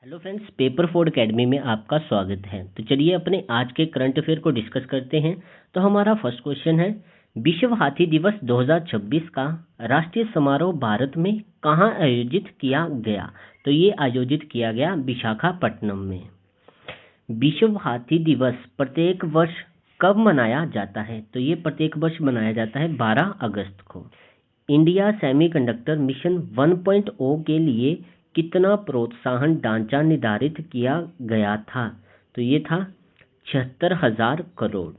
Hello friends, paper Ford academy में आपका स्वागत है। तो चलिए अपने आज के करंट अफेयर को डिस्कस करते हैं। तो हमारा फर्स्ट क्वेश्चन है, विश्व हाथी दिवस 2026 का राष्ट्रीय समारोह भारत में कहाँ आयोजित किया गया? तो ये आयोजित किया गया विशाखापट्टनम में। विश्व हाथी दिवस प्रत्येक वर्ष कब मनाया जाता है? तो ये प्रत्येक वर्ष मनाया जाता है 12 अगस्त को। इंडिया सेमीकंडक्टर मिशन 1.0 के लिए कितना प्रोत्साहन ढांचा निर्धारित किया गया था? तो ये था 76,000 करोड़।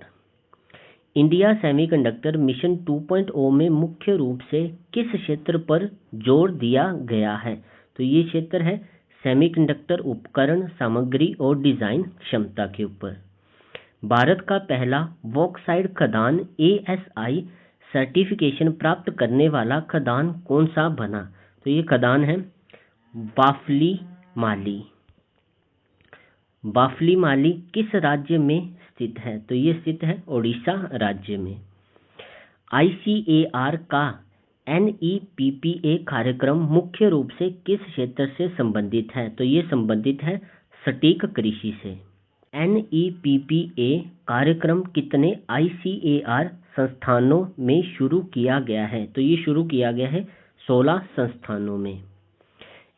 इंडिया सेमीकंडक्टर मिशन 2.0 में मुख्य रूप से किस क्षेत्र पर जोर दिया गया है? तो ये क्षेत्र है सेमीकंडक्टर उपकरण, सामग्री और डिजाइन क्षमता के ऊपर। भारत का पहला बॉक्साइट खदान ASI सर्टिफिकेशन प्राप्त करने वाला खदान कौन सा बना? तो ये खदान है बाफली माली। बाफली माली किस राज्य में स्थित है? तो ये स्थित है ओडिशा राज्य में। ICAR का NEPPA कार्यक्रम मुख्य रूप से किस क्षेत्र से संबंधित है? तो ये संबंधित है सटीक कृषि से। NEPPA कार्यक्रम कितने ICAR संस्थानों में शुरू किया गया है? तो ये शुरू किया गया है 16 संस्थानों में।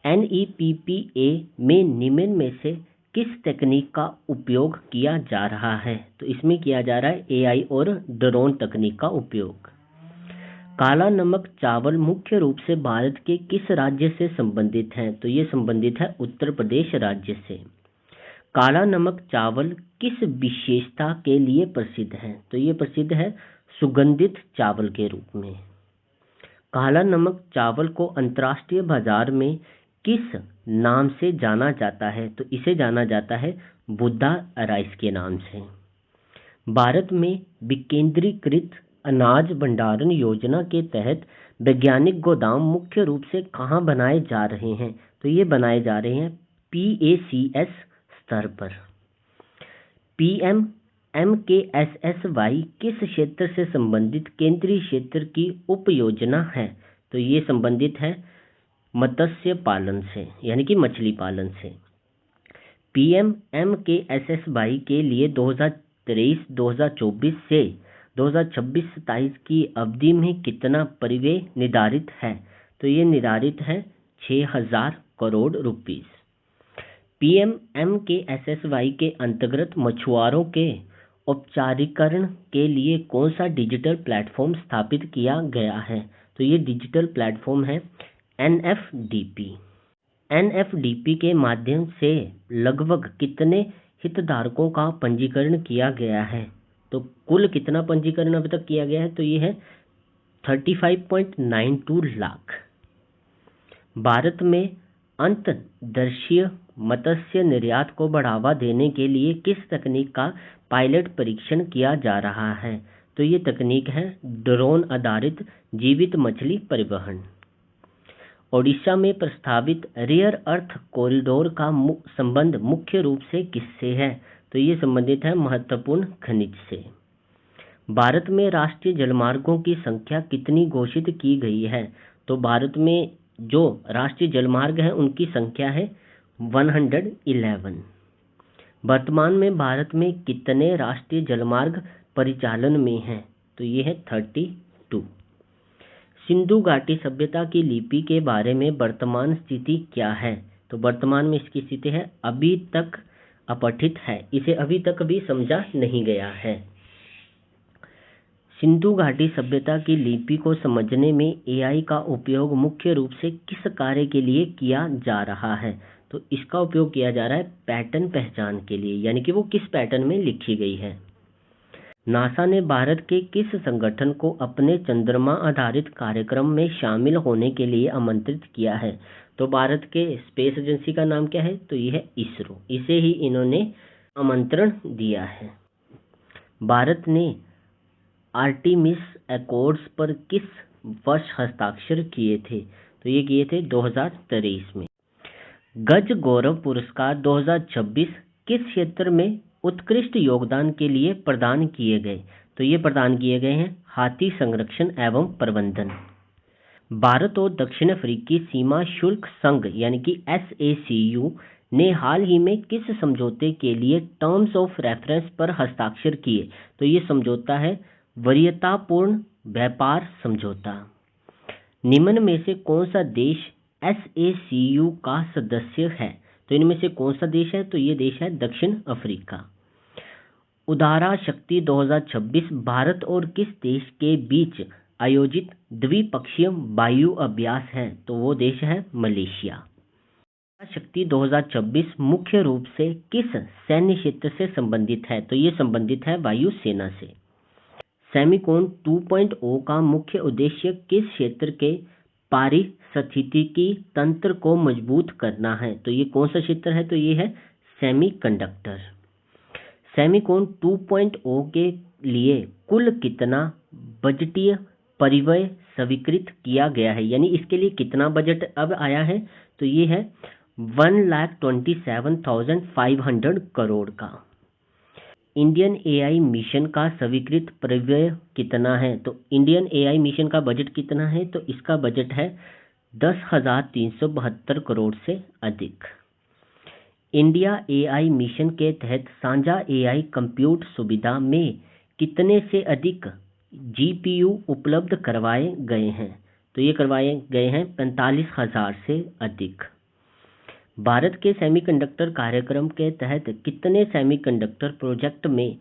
NEPPA में निम्न में से किस तकनीक का उपयोग किया जा रहा है? तो इसमें किया जा रहा है AI और ड्रोन तकनीक का उपयोग। काला नमक चावल मुख्य रूप से भारत के किस राज्य से संबंधित है? तो ये संबंधित है उत्तर प्रदेश राज्य से। काला नमक चावल किस विशेषता के लिए प्रसिद्ध है? तो ये प्रसिद्ध है सुगंधित चावल के रूप में। काला नमक चावल को अंतर्राष्ट्रीय बाजार में किस नाम से जाना जाता है? तो इसे जाना जाता है बुद्धा राइस के नाम से। भारत में विकेंद्रीकृत अनाज भंडारण योजना के तहत वैज्ञानिक गोदाम मुख्य रूप से कहाँ बनाए जा रहे हैं? तो ये बनाए जा रहे हैं PACS स्तर पर। PMMKSSY किस क्षेत्र से संबंधित केंद्रीय क्षेत्र की उपयोजना है? तो ये संबंधित है मत्स्य पालन से, यानी कि मछली पालन से। PMMKSSY के लिए 2023-2024 से 2026-27 की अवधि में कितना परिव्यय निर्धारित है? तो ये निर्धारित है 6,000 करोड़ रुपीस। PMMKSSY के अंतर्गत मछुआरों के औपचारिकरण के लिए कौन सा डिजिटल प्लेटफॉर्म स्थापित किया गया है? तो ये डिजिटल प्लेटफॉर्म है NFDP। NFDP के माध्यम से लगभग कितने हितधारकों का पंजीकरण किया गया है? तो कुल कितना पंजीकरण अभी तक किया गया है? तो ये है 35.92 लाख। भारत में अंतर्देशीय मत्स्य निर्यात को बढ़ावा देने के लिए किस तकनीक का पायलट परीक्षण किया जा रहा है? तो ये तकनीक है ड्रोन आधारित जीवित मछली परिवहन। ओडिशा में प्रस्तावित रेयर अर्थ कॉरिडोर का संबंध मुख्य रूप से किससे है? तो ये संबंधित है महत्वपूर्ण खनिज से। भारत में राष्ट्रीय जलमार्गों की संख्या कितनी घोषित की गई है? तो भारत में जो राष्ट्रीय जलमार्ग है उनकी संख्या है 111। वर्तमान में भारत में कितने राष्ट्रीय जलमार्ग परिचालन में हैं? तो ये है 32। सिंधु घाटी सभ्यता की लिपि के बारे में वर्तमान स्थिति क्या है? तो वर्तमान में इसकी स्थिति है अभी तक अपठित है, इसे अभी तक भी समझा नहीं गया है। सिंधु घाटी सभ्यता की लिपि को समझने में AI का उपयोग मुख्य रूप से किस कार्य के लिए किया जा रहा है? तो इसका उपयोग किया जा रहा है पैटर्न पहचान के लिए, यानी कि वो किस पैटर्न में लिखी गई है। नासा ने भारत के किस संगठन को अपने चंद्रमा आधारित कार्यक्रम में शामिल होने के लिए आमंत्रित किया है? तो भारत के स्पेस एजेंसी का नाम क्या है? तो ये है ISRO। इसे ही इन्होंने आमंत्रण दिया है। भारत ने आर्टिमिस अकॉर्ड्स पर किस वर्ष हस्ताक्षर किए थे? तो ये किए थे 2023 में। गज गौरव पुरस्कार 2026 किस क्षेत्र में उत्कृष्ट योगदान के लिए प्रदान किए गए? तो ये प्रदान किए गए हैं हाथी संरक्षण एवं प्रबंधन। भारत और दक्षिण अफ्रीकी सीमा शुल्क संघ यानी कि SACU ने हाल ही में किस समझौते के लिए टर्म्स ऑफ रेफरेंस पर हस्ताक्षर किए? तो ये समझौता है वरीयतापूर्ण व्यापार समझौता। निम्न में से कौन सा देश SACU का सदस्य है? तो इनमें से कौन सा देश है? तो ये देश है दक्षिण अफ्रीका। उदारा शक्ति 2026 भारत और किस देश के बीच आयोजित द्विपक्षीय वायु अभ्यास है? तो वो देश है मलेशिया। शक्ति 2026 मुख्य रूप से किस सैन्य क्षेत्र से संबंधित है? तो ये संबंधित है वायुसेना से। सेमिकोन 2.0 का मुख्य उद्देश्य किस क्षेत्र के पारिस्थितिकी तंत्र को मजबूत करना है? तो ये कौन सा क्षेत्र है? तो ये है सेमीकंडक्टर। सेमिकोन 2.0 के लिए कुल कितना बजटीय परिव्यय स्वीकृत किया गया है? यानी इसके लिए कितना बजट अब आया है? तो ये है 1,27,500 करोड़ का। इंडियन AI मिशन का स्वीकृत परिव्यय कितना है? तो इंडियन AI मिशन का बजट कितना है? तो इसका बजट है 10,372 करोड़ से अधिक। इंडिया AI मिशन के तहत साझा AI कंप्यूट सुविधा में कितने से अधिक GPU उपलब्ध करवाए गए हैं? तो ये करवाए गए हैं 45,000 से अधिक। भारत के सेमीकंडक्टर कार्यक्रम के तहत कितने सेमीकंडक्टर प्रोजेक्ट में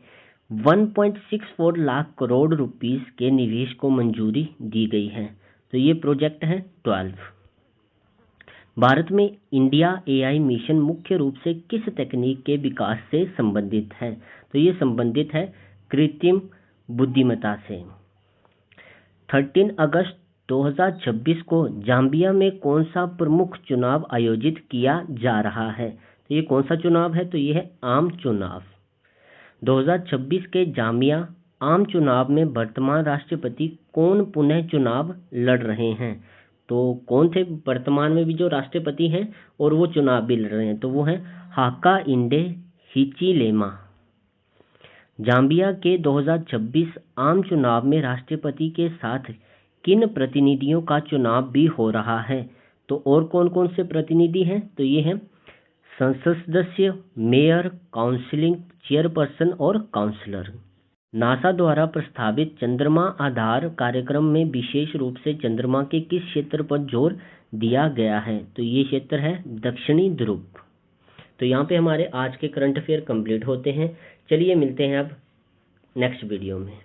1.64 लाख करोड़ रुपीस के निवेश को मंजूरी दी गई है? तो ये प्रोजेक्ट है 12। भारत में इंडिया AI मिशन मुख्य रूप से किस तकनीक के विकास से संबंधित है? तो ये संबंधित है कृत्रिम बुद्धिमत्ता से। 13 अगस्त 2026 को जाम्बिया में कौन सा प्रमुख चुनाव आयोजित किया जा रहा है? तो ये कौन सा चुनाव है? तो ये है आम चुनाव। 2026 के जाम्बिया आम चुनाव में वर्तमान राष्ट्रपति कौन पुनः चुनाव लड़ रहे हैं? तो कौन थे वर्तमान में भी जो राष्ट्रपति हैं और वो चुनाव भी लड़ रहे हैं? तो वो है हाकाइंडे हिचिलेमा। जाम्बिया के 2026 आम चुनाव में राष्ट्रपति के साथ किन प्रतिनिधियों का चुनाव भी हो रहा है? तो और कौन कौन से प्रतिनिधि हैं? तो ये हैं संसद सदस्य, मेयर, काउंसिलिंग चेयरपर्सन और काउंसलर। नासा द्वारा प्रस्तावित चंद्रमा आधार कार्यक्रम में विशेष रूप से चंद्रमा के किस क्षेत्र पर जोर दिया गया है? तो ये क्षेत्र है दक्षिणी ध्रुव। तो यहाँ पे हमारे आज के करंट अफेयर कंप्लीट होते हैं। चलिए मिलते हैं अब नेक्स्ट वीडियो में।